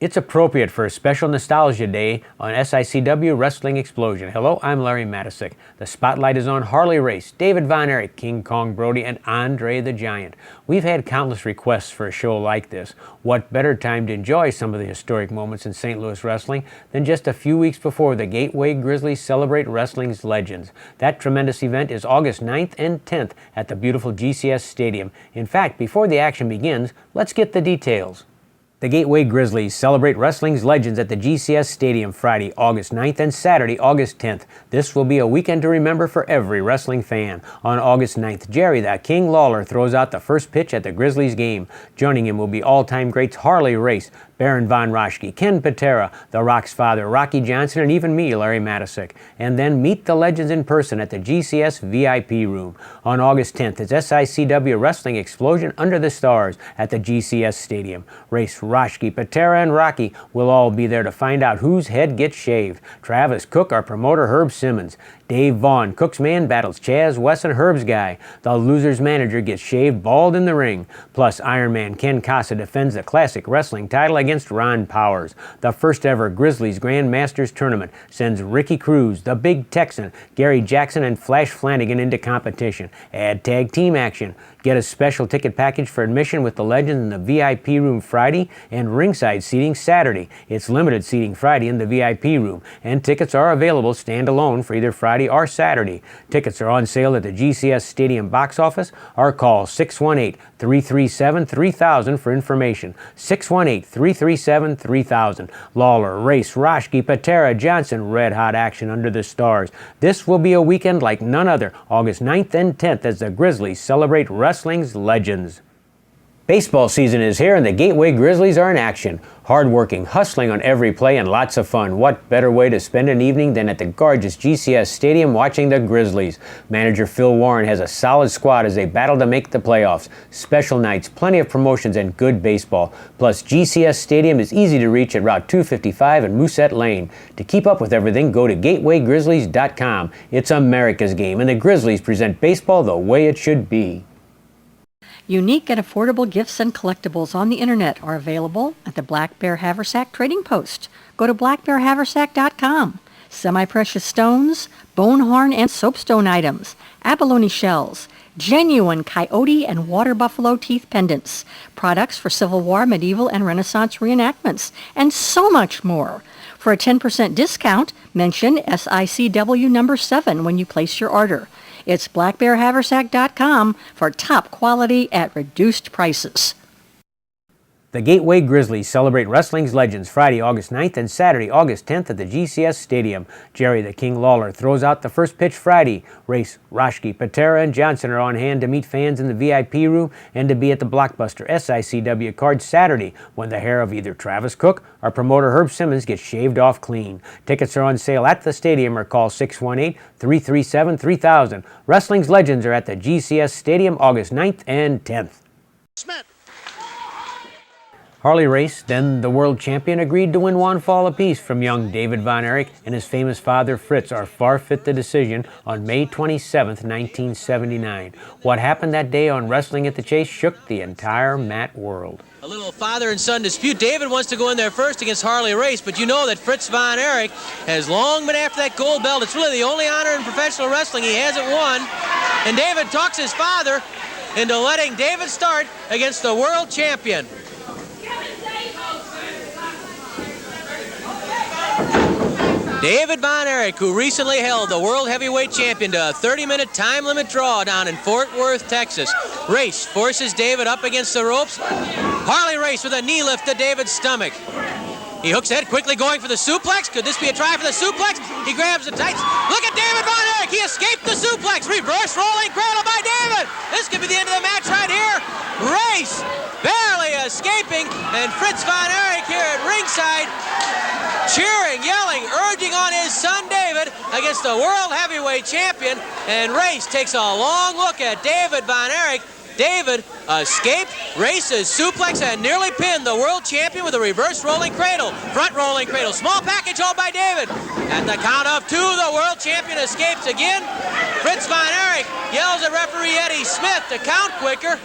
It's appropriate for a special nostalgia day on SICW Wrestling Explosion. Hello, I'm Larry Matysik. The spotlight is on Harley Race, David Von Erich, King Kong Brody, and Andre the Giant. We've had countless requests for a show like this. What better time to enjoy some of the historic moments in St. Louis wrestling than just a few weeks before the Gateway Grizzlies celebrate wrestling's legends. That tremendous event is August 9th and 10th at the beautiful GCS Stadium. In fact, before the action begins, let's get the details. The Gateway Grizzlies celebrate wrestling's legends at the GCS Stadium Friday, August 9th and Saturday, August 10th. This will be a weekend to remember for every wrestling fan. On August 9th, Jerry the King Lawler throws out the first pitch at the Grizzlies game. Joining him will be all-time greats Harley Race, Baron Von Raschke, Ken Patera, The Rock's father, Rocky Johnson, and even me, Larry Matysik. And then meet the legends in person at the GCS VIP room. On August 10th, it's SICW Wrestling Explosion Under the Stars at the GCS Stadium. Race, Raschke, Patera, and Rocky will all be there to find out whose head gets shaved. Travis Cook, our promoter Herb Simmons. Dave Vaughn, Cook's man, battles Chaz Wesson, Herb's guy. The loser's manager gets shaved bald in the ring. Plus, Iron Man Ken Casa defends the classic wrestling title against Ron Powers. The first ever Grizzlies Grand Masters tournament sends Ricky Cruz, the Big Texan, Gary Jackson, and Flash Flanagan into competition. Add tag team action. Get a special ticket package for admission with the legends in the VIP room Friday and ringside seating Saturday. It's limited seating Friday in the VIP room, and tickets are available standalone for either Friday or Saturday. Tickets are on sale at the GCS Stadium box office or call 618-337-3000 for information. 618-337-3000. Lawler, Race, Raschke, Patera, Johnson, red hot action under the stars. This will be a weekend like none other, August 9th and 10th as the Grizzlies celebrate wrestling's legends. Baseball season is here and the Gateway Grizzlies are in action. Hard-working, hustling on every play, and lots of fun. What better way to spend an evening than at the gorgeous GCS Stadium watching the Grizzlies? Manager Phil Warren has a solid squad as they battle to make the playoffs. Special nights, plenty of promotions, and good baseball. Plus, GCS Stadium is easy to reach at Route 255 and Moosehead Lane. To keep up with everything, go to GatewayGrizzlies.com. It's America's game, and the Grizzlies present baseball the way it should be. Unique and affordable gifts and collectibles on the internet are available at the Black Bear Haversack Trading Post. Go to blackbearhaversack.com. Semi-precious stones, bone horn and soapstone items, abalone shells, genuine coyote and water buffalo teeth pendants, products for Civil War, medieval, and Renaissance reenactments, and so much more. For a 10% discount, mention SICW number 7 when you place your order. It's blackbearhaversack.com for top quality at reduced prices. The Gateway Grizzlies celebrate wrestling's legends Friday, August 9th and Saturday, August 10th at the GCS Stadium. Jerry the King Lawler throws out the first pitch Friday. Race, Raschke, Patera, and Johnson are on hand to meet fans in the VIP room and to be at the blockbuster SICW card Saturday when the hair of either Travis Cook or promoter Herb Simmons gets shaved off clean. Tickets are on sale at the stadium or call 618-337-3000. Wrestling's legends are at the GCS Stadium August 9th and 10th. Smith. Harley Race, then the world champion, agreed to win one fall apiece from young David Von Erich and his famous father Fritz, or Farfit the Decision, on May 27, 1979. What happened that day on Wrestling at the Chase shook the entire mat world. A little father and son dispute. David wants to go in there first against Harley Race, but you know that Fritz Von Erich has long been after that gold belt. It's really the only honor in professional wrestling he hasn't won. And David talks his father into letting David start against the world champion. David Von Erich, who recently held the World Heavyweight Champion to a 30-minute time limit draw down in Fort Worth, Texas. Race forces David up against the ropes. Harley Race with a knee lift to David's stomach. He hooks ahead, quickly going for the suplex. Could this be a try for the suplex? He grabs the tights. Look at David Von Erich. He escaped the suplex. Reverse rolling cradle by David. This could be the end of the match right here. Race barely escaping, and Fritz Von Erich here at ringside cheering, yelling, urging on his son David against the World Heavyweight Champion. And Race takes a long look at David Von Erich. David escaped, Race's suplex, and nearly pinned the world champion with a reverse rolling cradle. Front rolling cradle. Small package held by David. At the count of 2, the world champion escapes again. Fritz Von Erich yells at referee Eddie Smith to count quicker.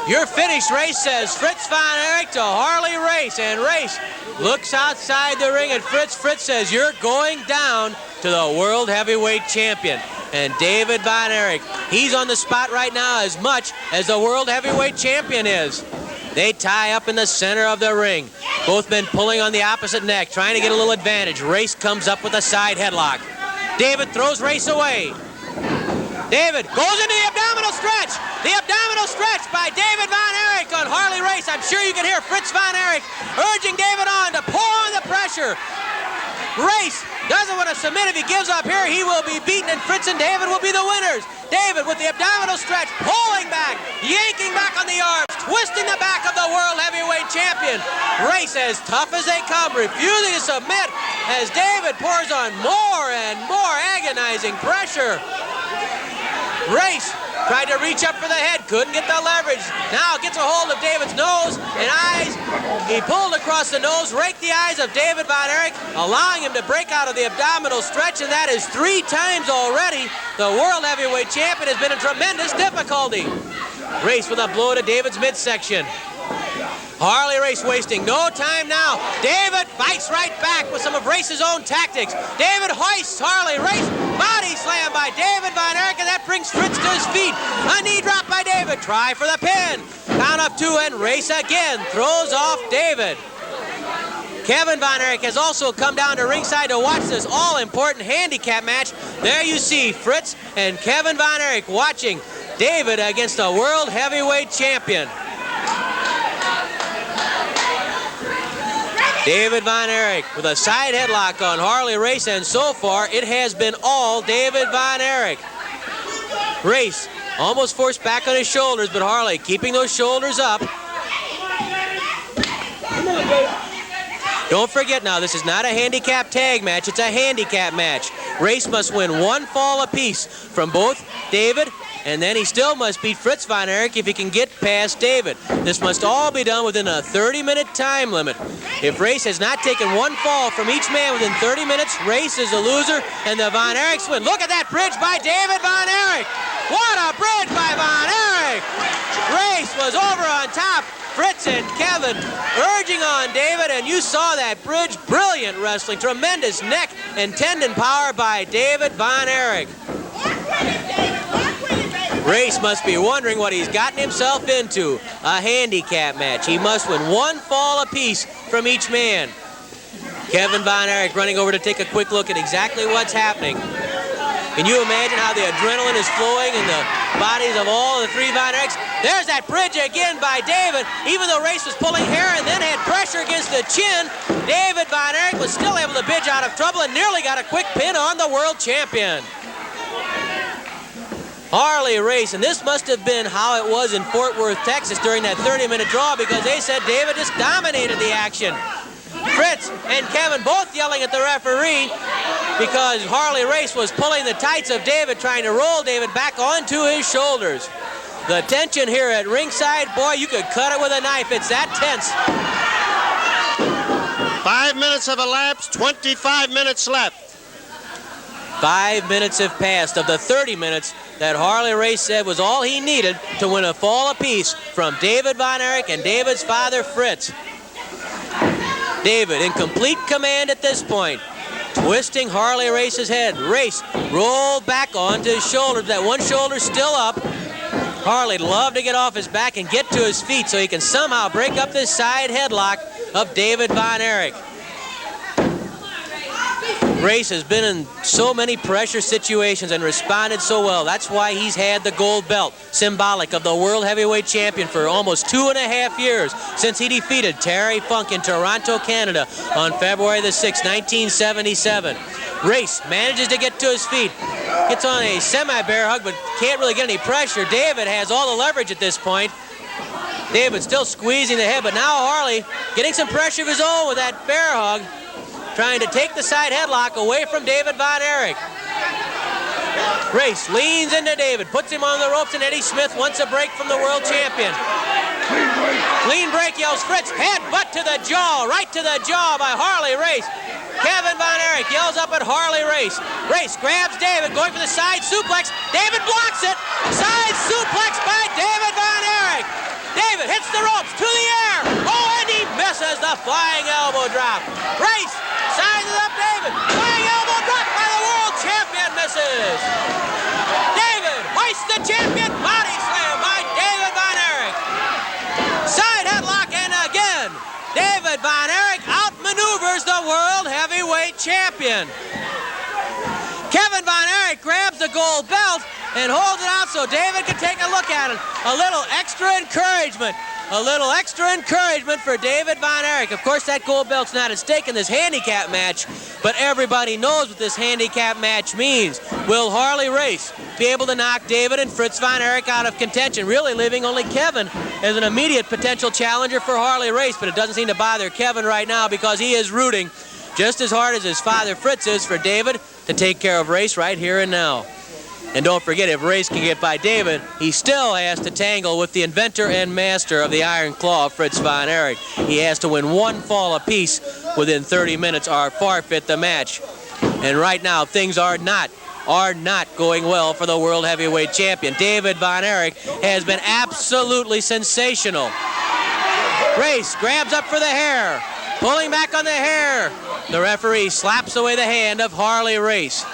You're finished, Race, says Fritz Von Erich to Harley Race. And Race looks outside the ring at Fritz. Fritz says, you're going down to the World Heavyweight Champion. And David Von Erich, he's on the spot right now as much as the World Heavyweight Champion is. They tie up in the center of the ring. Both men pulling on the opposite neck, trying to get a little advantage. Race comes up with a side headlock. David throws Race away. David goes into the abdominal stretch. The abdominal stretch by David Von Erich on Harley Race. I'm sure you can hear Fritz Von Erich urging David on to pour on the pressure. Race doesn't want to submit. If he gives up here, he will be beaten, and Fritz and David will be the winners. David with the abdominal stretch, pulling back, yanking back on the arms, twisting the back of the World Heavyweight Champion. Race as tough as they come, refusing to submit as David pours on more and more agonizing pressure. Race tried to reach up for the head, couldn't get the leverage. Now gets a hold of David's nose and eyes. He pulled across the nose, raked the eyes of David Von Erich, allowing him to break out of the abdominal stretch, and that is 3 times already. The World Heavyweight Champion has been in tremendous difficulty. Race with a blow to David's midsection. Harley Race wasting no time now. David fights right back with some of Race's own tactics. David hoists Harley Race. Body slam by David Von Erich, and that brings Fritz to his feet. A knee drop by David. Try for the pin. Count up 2, and Race again throws off David. Kevin Von Erich has also come down to ringside to watch this all-important handicap match. There you see Fritz and Kevin Von Erich watching David against the World Heavyweight Champion. David Von Erich with a side headlock on Harley Race, and so far it has been all David Von Erich. Race almost forced back on his shoulders, but Harley keeping those shoulders up. Don't forget now, this is not a handicap tag match, it's a handicap match. Race must win 1 fall apiece from both David, and then he still must beat Fritz Von Erich if he can get past David. This must all be done within a 30-minute time limit. If Race has not taken 1 fall from each man within 30 minutes, Race is a loser, and the Von Erichs win. Look at that bridge by David Von Erich. What a bridge by Von Erich. Race was over on top. Fritz and Kevin urging on David, and you saw that bridge. Brilliant wrestling, tremendous neck and tendon power by David Von Erich. Race must be wondering what he's gotten himself into. A handicap match. He must win 1 fall apiece from each man. Kevin Von Erich running over to take a quick look at exactly what's happening. Can you imagine how the adrenaline is flowing in the bodies of all the 3 Von Erichs? There's that bridge again by David. Even though Race was pulling hair and then had pressure against the chin, David Von Erich was still able to bidge out of trouble and nearly got a quick pin on the world champion. Harley Race, and this must have been how it was in Fort Worth, Texas during that 30-minute draw, because they said David just dominated the action. Fritz and Kevin both yelling at the referee because Harley Race was pulling the tights of David, trying to roll David back onto his shoulders. The tension here at ringside, boy, you could cut it with a knife. It's that tense. 5 minutes have elapsed, 25 minutes left. 5 minutes have passed of the 30 minutes that Harley Race said was all he needed to win a fall apiece from David Von Erich and David's father, Fritz. David in complete command at this point, twisting Harley Race's head. Race rolled back onto his shoulders. That one shoulder still up. Harley'd love to get off his back and get to his feet so he can somehow break up this side headlock of David Von Erich. Race has been in so many pressure situations and responded so well. That's why he's had the gold belt, symbolic of the World Heavyweight Champion, for almost 2.5 years since he defeated Terry Funk in Toronto, Canada on February the 6th, 1977. Race manages to get to his feet, gets on a semi-bear hug, but can't really get any pressure. David has all the leverage at this point. David still squeezing the head, but now Harley getting some pressure of his own with that bear hug, trying to take the side headlock away from David Von Erich. Race leans into David, puts him on the ropes, and Eddie Smith wants a break from the world champion. Clean break, yells Fritz. Head butt to the jaw, right to the jaw by Harley Race. Kevin Von Erich yells up at Harley Race. Race grabs David, going for the side suplex. David blocks it. Side suplex by David Von Erich. David hits the ropes to the air. Oh, and he misses the flying elbow drop. Race sizes up David. Flying elbow drop by the world champion, misses. David hoists the champion. Body slam by David Von Erich. Side headlock, and again, David Von Erich outmaneuvers the world heavyweight champion. Kevin Von Erich grabs the gold belt and holds it out so David can take a look at it. A little extra encouragement. A little extra encouragement for David Von Erich. Of course, that gold belt's not at stake in this handicap match, but everybody knows what this handicap match means. Will Harley Race be able to knock David and Fritz Von Erich out of contention, really leaving only Kevin as an immediate potential challenger for Harley Race? But it doesn't seem to bother Kevin right now because he is rooting just as hard as his father Fritz is for David to take care of Race right here and now. And don't forget, if Race can get by David, he still has to tangle with the inventor and master of the Iron Claw, Fritz Von Erich. He has to win one fall apiece within 30 minutes or forfeit the match. And right now, things are not going well for the World Heavyweight Champion. David Von Erich has been absolutely sensational. Race grabs up for the hair, pulling back on the hair. The referee slaps away the hand of Harley Race.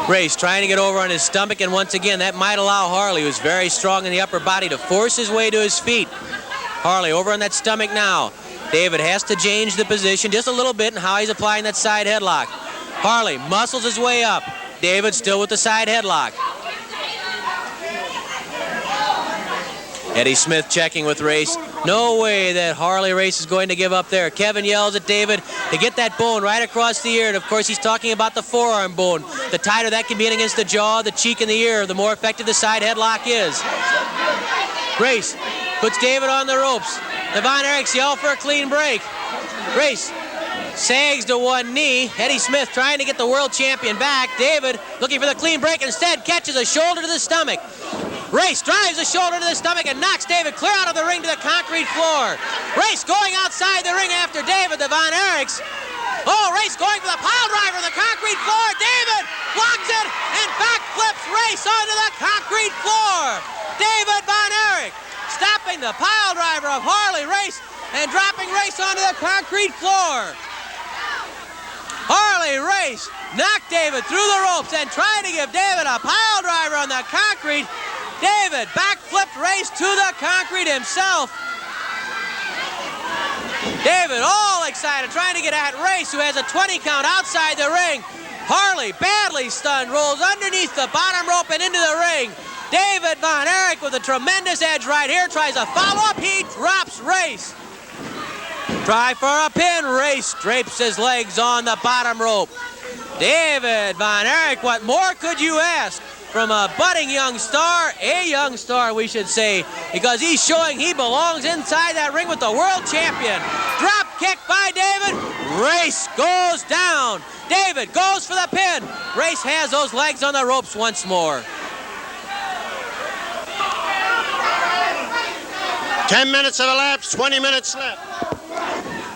Race trying to get over on his stomach, and once again, that might allow Harley, who's very strong in the upper body, to force his way to his feet. Harley over on that stomach now. David has to change the position just a little bit in how he's applying that side headlock. Harley muscles his way up. David still with the side headlock. Eddie Smith checking with Race. No way that Harley Race is going to give up there. Kevin yells at David to get that bone right across the ear. And of course, he's talking about the forearm bone. The tighter that can be in against the jaw, the cheek, and the ear, the more effective the side headlock is. Race puts David on the ropes. The Von Erichs yell for a clean break. Race sags to one knee. Eddie Smith trying to get the world champion back. David looking for the clean break, instead catches a shoulder to the stomach. Race drives the shoulder to the stomach and knocks David clear out of the ring to the concrete floor. Race going outside the ring after David, the Von Erichs. Oh, Race going for the pile driver to the concrete floor. David blocks it and backflips Race onto the concrete floor. David Von Erich stopping the pile driver of Harley Race and dropping Race onto the concrete floor. Harley Race knocked David through the ropes and tried to give David a pile driver on the concrete. David backflipped Race to the concrete himself. David all excited, trying to get at Race, who has a 20 count outside the ring. Harley, badly stunned, rolls underneath the bottom rope and into the ring. David Von Erich with a tremendous edge right here, tries a follow-up. He drops Race. Try for a pin. Race drapes his legs on the bottom rope. David Von Erich, what more could you ask from a budding young star, a young star we should say, because he's showing he belongs inside that ring with the world champion. Drop kick by David. Race goes down. David goes for the pin. Race has those legs on the ropes once more. 10 minutes have elapsed, 20 minutes left.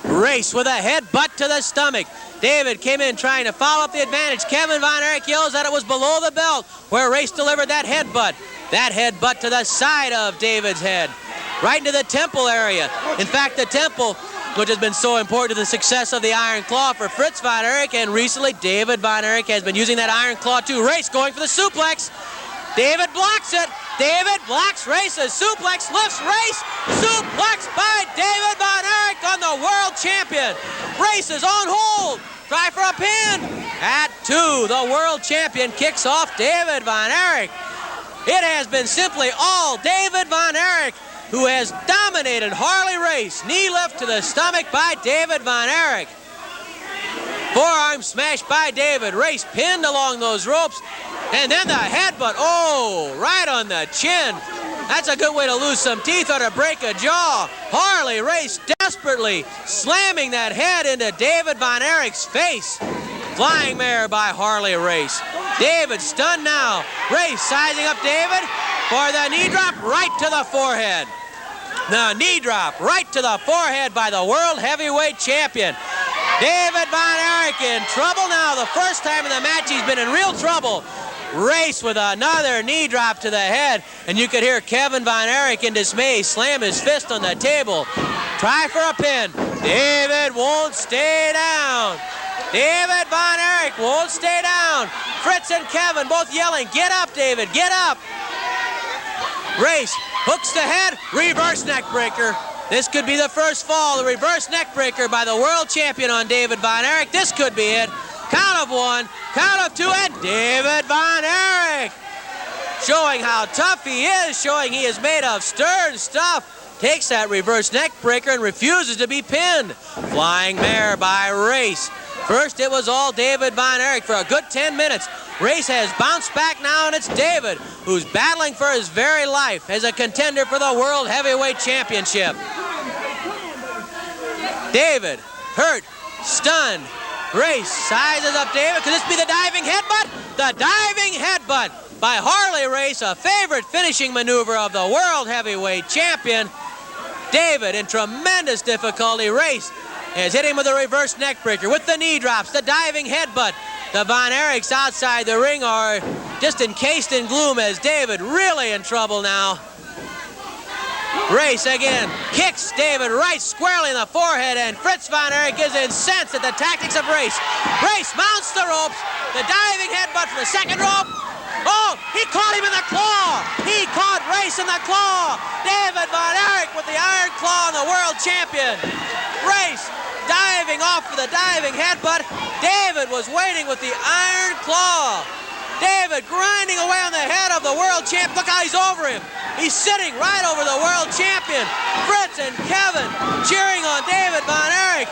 Race with a headbutt to the stomach. David came in trying to follow up the advantage. Kevin Von Erich yells that it was below the belt where Race delivered that headbutt. That headbutt to the side of David's head, right into the temple area. In fact, the temple, which has been so important to the success of the Iron Claw for Fritz Von Erich, and recently David Von Erich has been using that Iron Claw too. Race going for the suplex. David blocks it. David blocks Race's suplex, lifts Race. Suplex by David Von Erich on the world champion. Race is on hold. Try for a pin. At 2, the world champion kicks off David Von Erich. It has been simply all David Von Erich, who has dominated Harley Race. Knee lift to the stomach by David Von Erich. Forearm smash by David. Race pinned along those ropes. And then the headbutt, oh, right on the chin. That's a good way to lose some teeth or to break a jaw. Harley Race desperately slamming that head into David Von Erich's face. Flying mare by Harley Race. David stunned now. Race sizing up David for the knee drop right to the forehead. The knee drop right to the forehead by the World Heavyweight Champion. David Von Erich in trouble now. The first time in the match he's been in real trouble. Race with another knee drop to the head, and you could hear Kevin Von Erich in dismay slam his fist on the table. Try for a pin. David won't stay down. David Von Erich won't stay down. Fritz and Kevin both yelling, "Get up, David, get up." Race hooks the head, reverse neck breaker. This could be the first fall, the reverse neck breaker by the world champion on David Von Erich. This could be it. Count of one, count of two, and David Von Erich, showing how tough he is, showing he is made of stern stuff, takes that reverse neck breaker and refuses to be pinned. Flying mare by Race. First it was all David Von Erich for a good 10 minutes. Race has bounced back now, and it's David who's battling for his very life as a contender for the World Heavyweight Championship. David, hurt, stunned. Race sizes up David. Could this be the diving headbutt? The diving headbutt by Harley Race, a favorite finishing maneuver of the World Heavyweight Champion. David in tremendous difficulty. Race has hit him with a reverse neck breaker, with the knee drops, the diving headbutt. The Von Erichs outside the ring are just encased in gloom as David really in trouble now. Race again kicks David right squarely in the forehead, and Fritz Von Erich is incensed at the tactics of Race. Race mounts the ropes, the diving headbutt from the second rope. Oh, he caught him in the claw. He caught Race in the claw. David Von Erich with the iron claw on the world champion. Race diving off for the diving headbutt. David was waiting with the iron claw. David grinding away on the head of the world champion. Look how he's over him. He's sitting right over the world champion. Fritz and Kevin cheering on David Von Erich.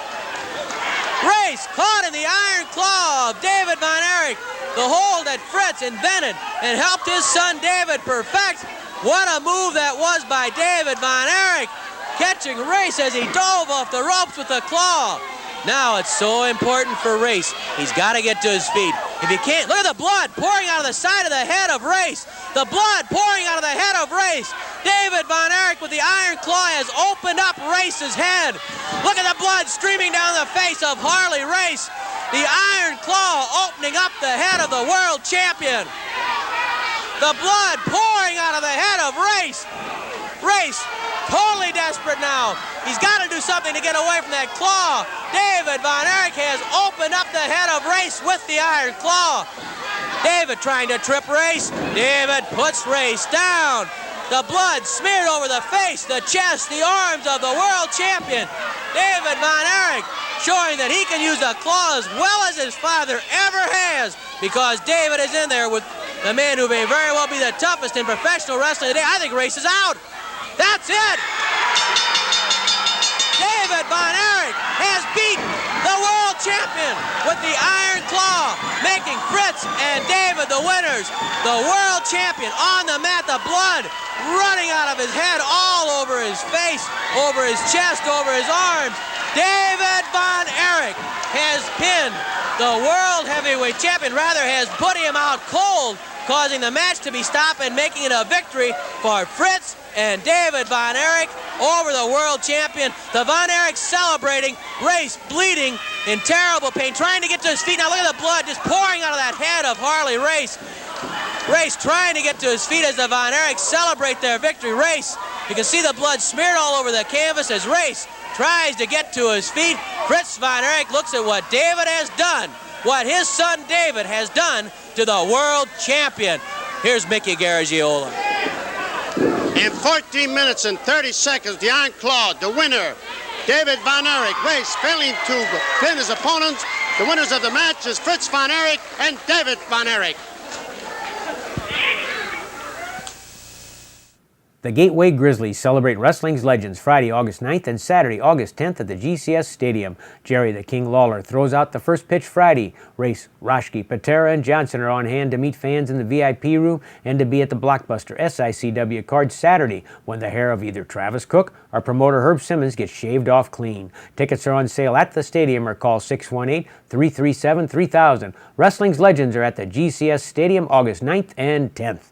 Race caught in the iron claw of David Von Erich. The hold that Fritz invented and helped his son David perfect. What a move that was by David Von Erich, catching Race as he dove off the ropes with the claw. Now it's so important for Race. He's got to get to his feet. If he can't, look at the blood pouring out of the side of the head of Race. The blood pouring out of the head of Race. David Von Erich with the iron claw has opened up Race's head. Look at the blood streaming down the face of Harley Race. The iron claw opening up the head of the world champion. The blood pouring out of the head of Race. Race totally desperate now. He's got to do something to get away from that claw. David Von Erich has opened up the head of Race with the iron claw. David trying to trip Race. David puts Race down. The blood smeared over the face, the chest, the arms of the world champion. David Von Erich showing that he can use a claw as well as his father ever has, because David is in there with the man who may very well be the toughest in professional wrestling today. I think Race is out. That's it! David Von Erich has beaten the world champion with the iron claw, making Fritz and David the winners. The world champion on the mat, the blood running out of his head, all over his face, over his chest, over his arms. David Von Erich has pinned the world heavyweight champion, rather has put him out cold, causing the match to be stopped and making it a victory for Fritz and David Von Erich over the world champion. The Von Erich celebrating, Race bleeding in terrible pain, trying to get to his feet. Now look at the blood just pouring out of that head of Harley Race. Race trying to get to his feet as the Von Erichs celebrate their victory. Race, you can see the blood smeared all over the canvas as Race tries to get to his feet. Fritz Von Erich looks at what David has done, what his son David has done to the world champion. Here's Mickey Garagiola. In 14 minutes and 30 seconds, the Iron Claw, the winner, David Von Erich. Race failing to pin his opponents. The winners of the match is Fritz Von Erich and David Von Erich. The Gateway Grizzlies celebrate wrestling's legends Friday, August 9th and Saturday, August 10th at the GCS Stadium. Jerry the King Lawler throws out the first pitch Friday. Race, Roschke, Patera, and Johnson are on hand to meet fans in the VIP room and to be at the Blockbuster SICW card Saturday, when the hair of either Travis Cook or promoter Herb Simmons gets shaved off clean. Tickets are on sale at the stadium or call 618-337-3000. Wrestling's legends are at the GCS Stadium August 9th and 10th.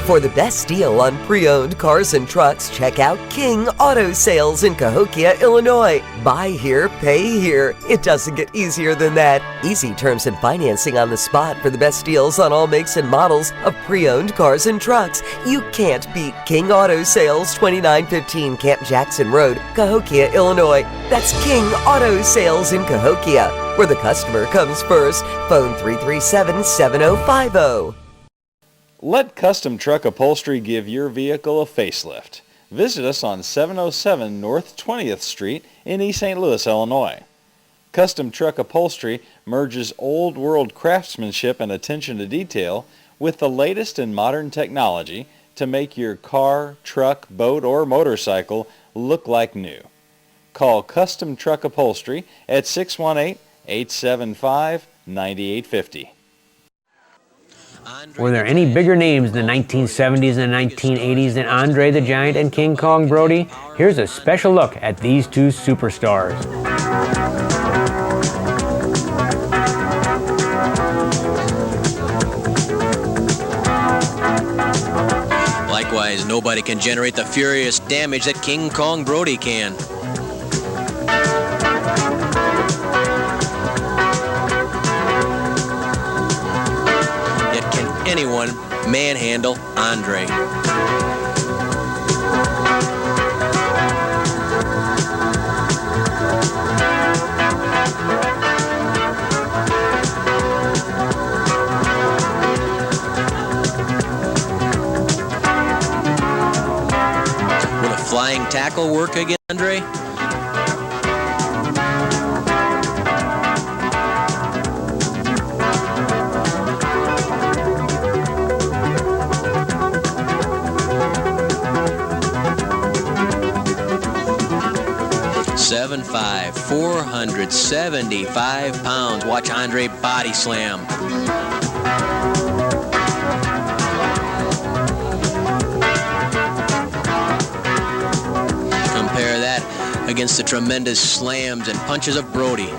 For the best deal on pre-owned cars and trucks, check out King Auto Sales in Cahokia, Illinois. Buy here, pay here. It doesn't get easier than that. Easy terms and financing on the spot for the best deals on all makes and models of pre-owned cars and trucks. You can't beat King Auto Sales, 2915 Camp Jackson Road, Cahokia, Illinois. That's King Auto Sales in Cahokia, where the customer comes first. Phone 337-7050. Let Custom Truck Upholstery give your vehicle a facelift. Visit us on 707 North 20th Street in East St. Louis, Illinois. Custom Truck Upholstery merges old world craftsmanship and attention to detail with the latest in modern technology to make your car, truck, boat, or motorcycle look like new. Call Custom Truck Upholstery at 618-875-9850. Were there any bigger names in the 1970s and 1980s than Andre the Giant and King Kong Brody? Here's a special look at these two superstars. Likewise, nobody can generate the furious damage that King Kong Brody can. Anyone manhandle Andre. Will a flying tackle work against Andre? .75, 475 pounds. Watch Andre body slam. Compare that against the tremendous slams and punches of Brody.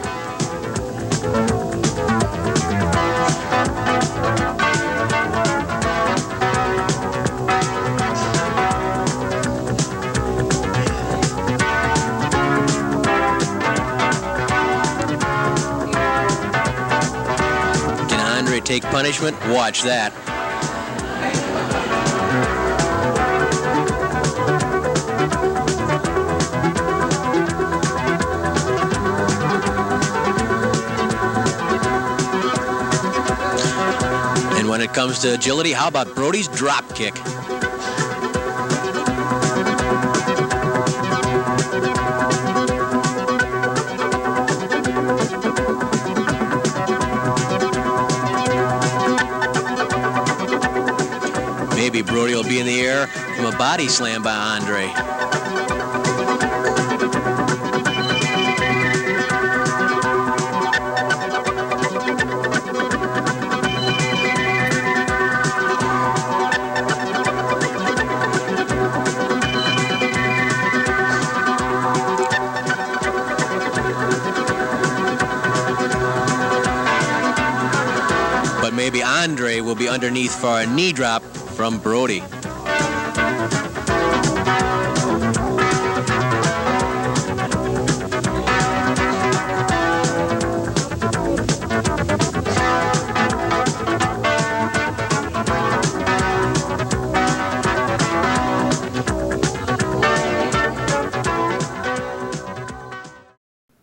Take punishment? Watch that. And when it comes to agility, how about Brody's drop kick? Maybe Brody will be in the air from a body slam by Andre. But maybe Andre will be underneath for a knee drop from Brody.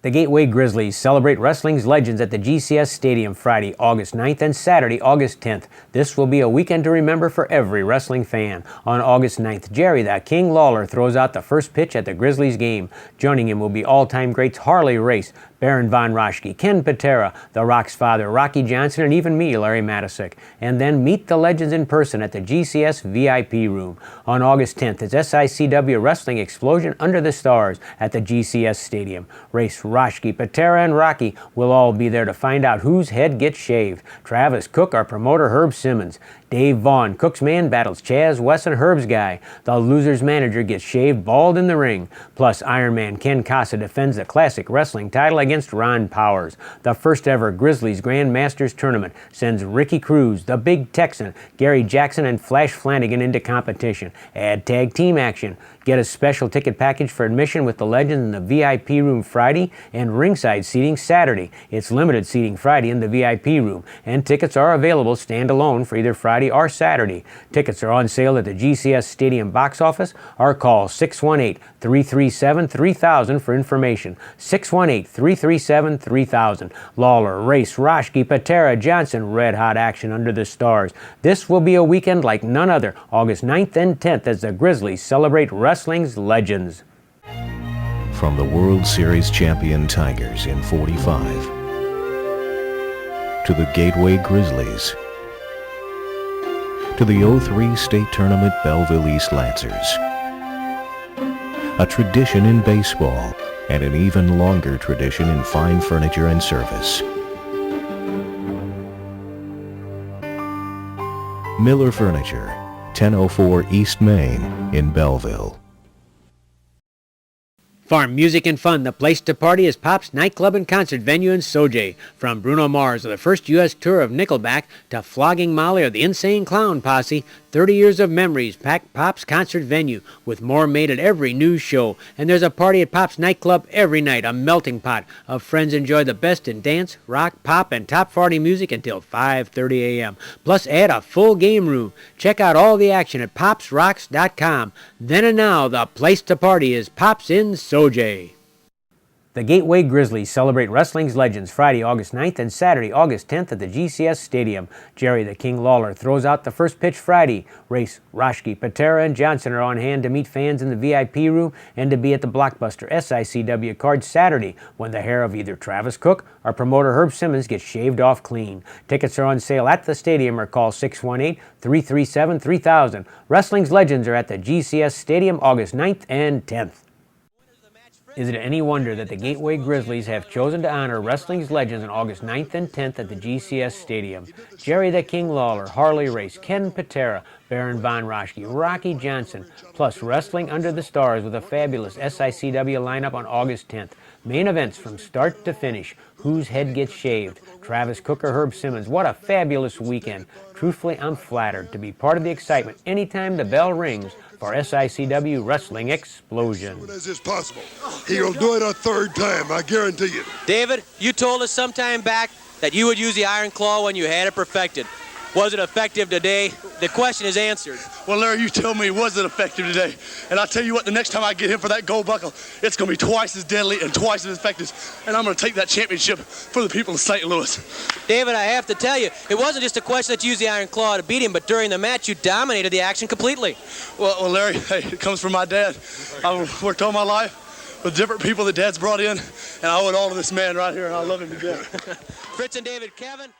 The Gateway Grizzlies celebrate wrestling's legends at the GCS Stadium Friday, August 9th and Saturday, August 10th. This will be a weekend to remember for every wrestling fan. On August 9th, Jerry the King Lawler throws out the first pitch at the Grizzlies game. Joining him will be all-time greats Harley Race, Baron Von Raschke, Ken Patera, The Rock's father, Rocky Johnson, and even me, Larry Matisic. And then meet the legends in person at the GCS VIP room. On August 10th, it's SICW Wrestling Explosion Under the Stars at the GCS Stadium. Race, Raschke, Patera, and Rocky will all be there to find out whose head gets shaved. Travis Cook, our promoter Herb Simmons, Dave Vaughn, Cook's man, battles Chaz Wesson, Herb's guy. The loser's manager gets shaved bald in the ring. Plus, Iron Man Ken Casa defends the classic wrestling title against Ron Powers. The first ever Grizzlies Grand Masters tournament sends Ricky Cruz, the Big Texan, Gary Jackson, and Flash Flanagan into competition. Add tag team action. Get a special ticket package for admission with the Legends in the VIP room Friday and ringside seating Saturday. It's limited seating Friday in the VIP room, and tickets are available standalone for either Friday or Saturday. Tickets are on sale at the GCS Stadium box office or call 618-337-3000 for information. 618-337-3000. Lawler, Race, Roschke, Patera, Johnson, red hot action under the stars. This will be a weekend like none other, August 9th and 10th, as the Grizzlies celebrate wrestling's legends. From the World Series champion Tigers in '45 to the Gateway Grizzlies to the '03 State Tournament Belleville East Lancers. A tradition in baseball and an even longer tradition in fine furniture and service. Miller Furniture, 1004 East Main in Belleville. For music and fun, the place to party is Pop's nightclub and concert venue in Sauget. From Bruno Mars of the first U.S. tour of Nickelback to Flogging Molly or the Insane Clown Posse, 30 years of memories pack Pop's concert venue, with more made at every new show. And there's a party at Pop's nightclub every night, a melting pot of friends enjoy the best in dance, rock, pop, and top 40 music until 5:30 a.m. Plus add a full game room. Check out all the action at popsrocks.com. Then and now, the place to party is Pop's in Sauget. The Gateway Grizzlies celebrate wrestling's legends Friday, August 9th and Saturday, August 10th at the GCS Stadium. Jerry the King Lawler throws out the first pitch Friday. Race, Roschke, Patera, and Johnson are on hand to meet fans in the VIP room and to be at the Blockbuster SICW card Saturday, when the hair of either Travis Cook or promoter Herb Simmons gets shaved off clean. Tickets are on sale at the stadium or call 618-337-3000. Wrestling's legends are at the GCS Stadium August 9th and 10th. Is it any wonder that the Gateway Grizzlies have chosen to honor wrestling's legends on August 9th and 10th at the GCS Stadium? Jerry the King Lawler, Harley Race, Ken Patera, Baron Von Raschke, Rocky Johnson, plus Wrestling Under the Stars with a fabulous SICW lineup on August 10th. Main events from start to finish. Whose head gets shaved? Travis Cook or Herb Simmons? What a fabulous weekend. Truthfully, I'm flattered to be part of the excitement anytime the bell rings for SICW Wrestling Explosion. As is possible. He'll do it a third time, I guarantee you. David, you told us some time back that you would use the Iron Claw when you had it perfected. Was it effective today? The question is answered. Well, Larry, you tell me, was it effective today? And I'll tell you what, the next time I get him for that gold buckle, it's going to be twice as deadly and twice as effective. And I'm going to take that championship for the people of St. Louis. David, I have to tell you, it wasn't just a question that you used the Iron Claw to beat him, but during the match, you dominated the action completely. Well, Larry, hey, it comes from my dad. I've worked all my life with different people that Dad's brought in, and I owe it all to this man right here, and I love him to death. Fritz and David, Kevin.